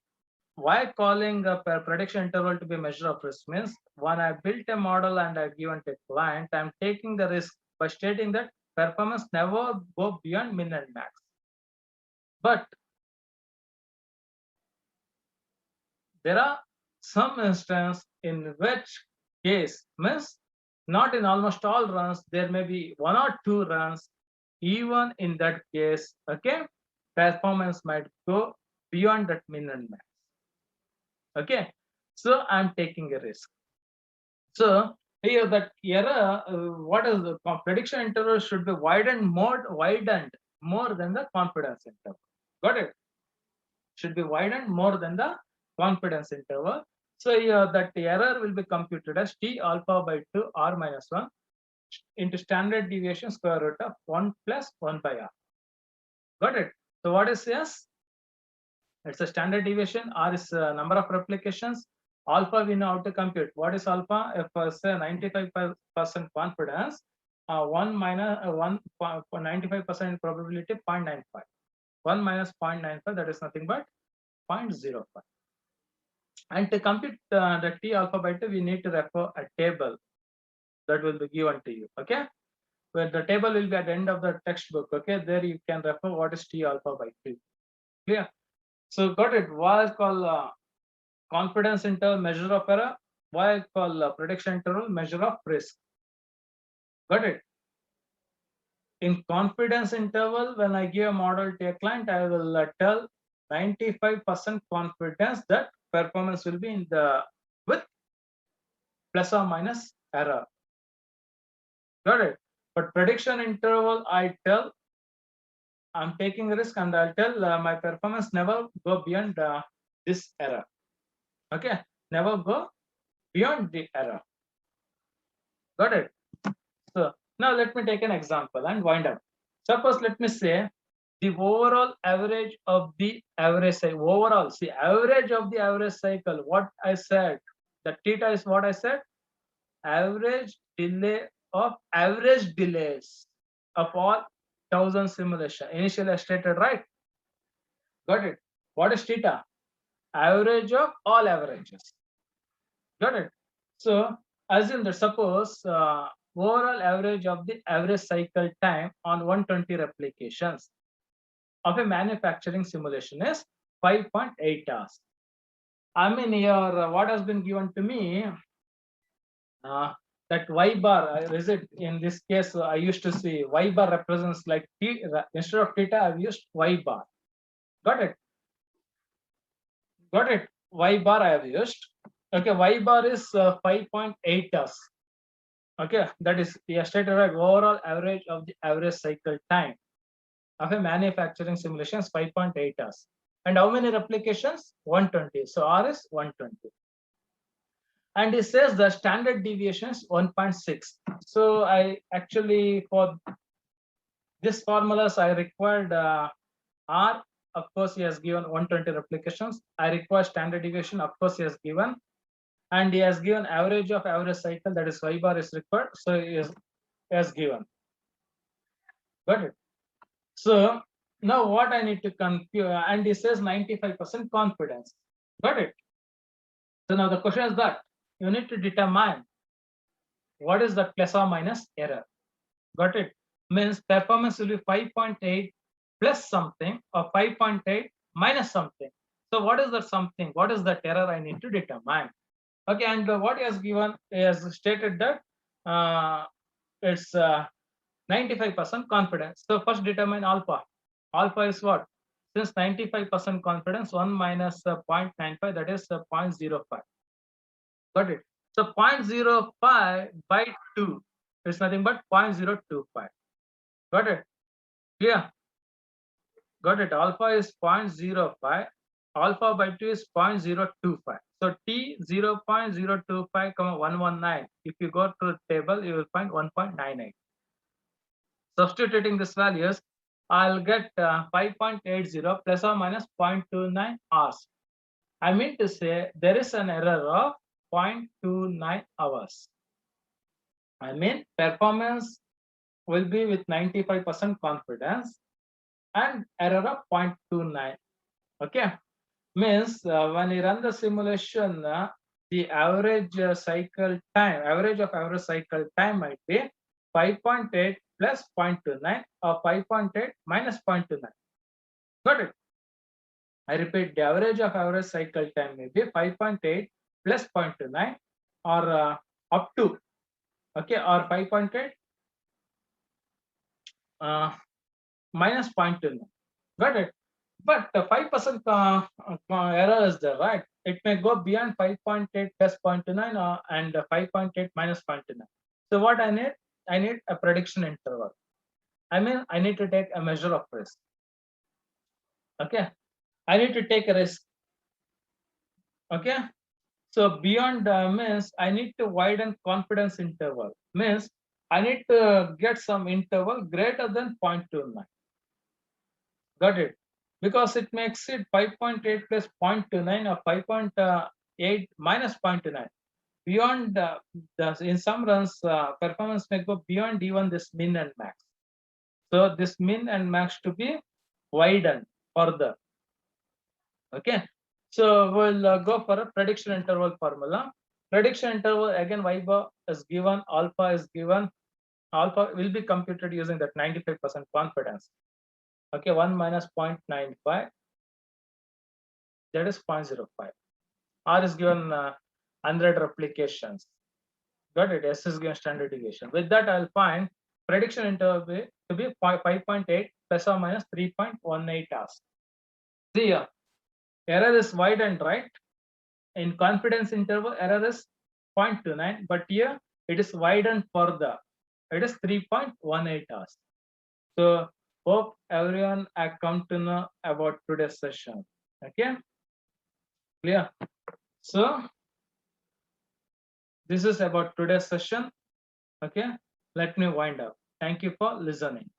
why calling a prediction interval to be a measure of risk means when I built a model and I given to a client, I'm taking the risk by stating that performance never go beyond min and max. But there are some instances in which case means not in almost all runs, there may be 1 or 2 runs. Even in that case, okay, performance might go beyond that min and max. Okay, so I'm taking a risk. So here that error, what is the prediction interval should be widened more than the confidence interval. Got it? Should be widened more than the confidence interval. So here that error will be computed as T alpha by 2 R minus 1 into standard deviation square root of 1 plus 1 by R. Got it? So what is S? It's a standard deviation. R is number of replications. Alpha we know how to compute. What is alpha? If say 95% confidence, 1 minus 95% probability 0.95. 1 minus 0.95, that is nothing but 0.05. And to compute the T alpha by 2, we need to refer a table that will be given to you. Okay, where the table will be at the end of the textbook. Okay, there you can refer what is T alpha by 2. Clear? So got it. Why is called confidence interval measure of error? Why I call prediction interval measure of risk? Got it. In confidence interval, when I give a model to a client, I will tell 95% confidence that performance will be in the with plus or minus error. Got it. But prediction interval, I tell I'm taking a risk and I'll tell my performance never go beyond this error. Okay, never go beyond the error. Got it. So now let me take an example and wind up. Suppose let me say the overall average of the average cycle. Overall, see average of the average cycle. What I said, the theta is what I said. Average delay of average delays of all 1000 simulation. Initially I stated, right? Got it. What is theta? Average of all averages. Got it. So assume that suppose overall average of the average cycle time on 120 replications of a manufacturing simulation is 5.8 hours. I mean here what has been given to me, that y bar is it in this case I used to see y bar represents like t, instead of theta I've used y bar. Got it? Got it? Y bar I have used. Okay, y bar is 5.8 hours. Okay, that is stated right. Overall average of the average cycle time of a manufacturing simulation is 5.8 hours. And how many replications? 120. So R is 120. And it says the standard deviation is 1.6. So I actually for This formulas I required R, of course he has given 120 replications. I require standard deviation, of course he has given, and he has given average of average cycle, that is y bar is required, so he has given. Got it? So now what I need to compute, and he says 95% confidence. Got it? So now the question is that you need to determine what is the plus or minus error. Got it? Means performance will be 5.8 plus something or 5.8 minus something. So what is that something? What is that error I need to determine? Okay, and what he has given, he has stated that it's 95% confidence. So first determine alpha. Alpha is what? Since 95% confidence, 1 minus 0.95, that is 0.05. Got it? So 0.05 by 2 is nothing but 0.025. Got it? Yeah. Got it. Alpha is 0.05. Alpha by 2 is 0.025. So T 0.025, 119. If you go to the table, you will find 1.98. Substituting these values, I'll get 5.80 plus or minus 0.29 hours. I mean to say there is an error of 0.29 hours. I mean performance will be with 95% confidence and error of 0.29. Okay, means when you run the simulation, the average cycle time, average of average cycle time might be 5.8 plus 0.29 or 5.8 minus 0.29. Got it? I repeat, the average of average cycle time may be 5.8 plus 0.29 or up to, okay, or 5.8 minus 0.29. Got it? But 5% error is there, right? It may go beyond 5.8 plus 0.29 and 5.8 minus 0.29. So what I need? I need a prediction interval. I mean, I need to take a measure of risk. Okay, I need to take a risk. Okay, so beyond means I need to widen confidence interval. Means I need to get some interval greater than 0.29. Got it? Because it may exceed 5.8 plus 0.29 or 5.8 minus 0.29. Beyond in some runs, performance may go beyond even this min and max. So this min and max to be widened further. Okay, so we'll go for a prediction interval formula. Prediction interval, again, y bar is given, alpha is given. Alpha will be computed using that 95% confidence. Okay, 1 minus 0.95, that is 0.05. R is given 100 replications. Got it? S is given standard deviation. With that, I'll find prediction interval to be 5.8 plus or minus 3.18 hours. See here, error is widened, right? In confidence interval, error is 0.29, but here it is widened further. It is 3.18 hours. So hope everyone have come to know about today's session. Okay, clear? So this is about today's session. Okay, let me wind up. Thank you for listening.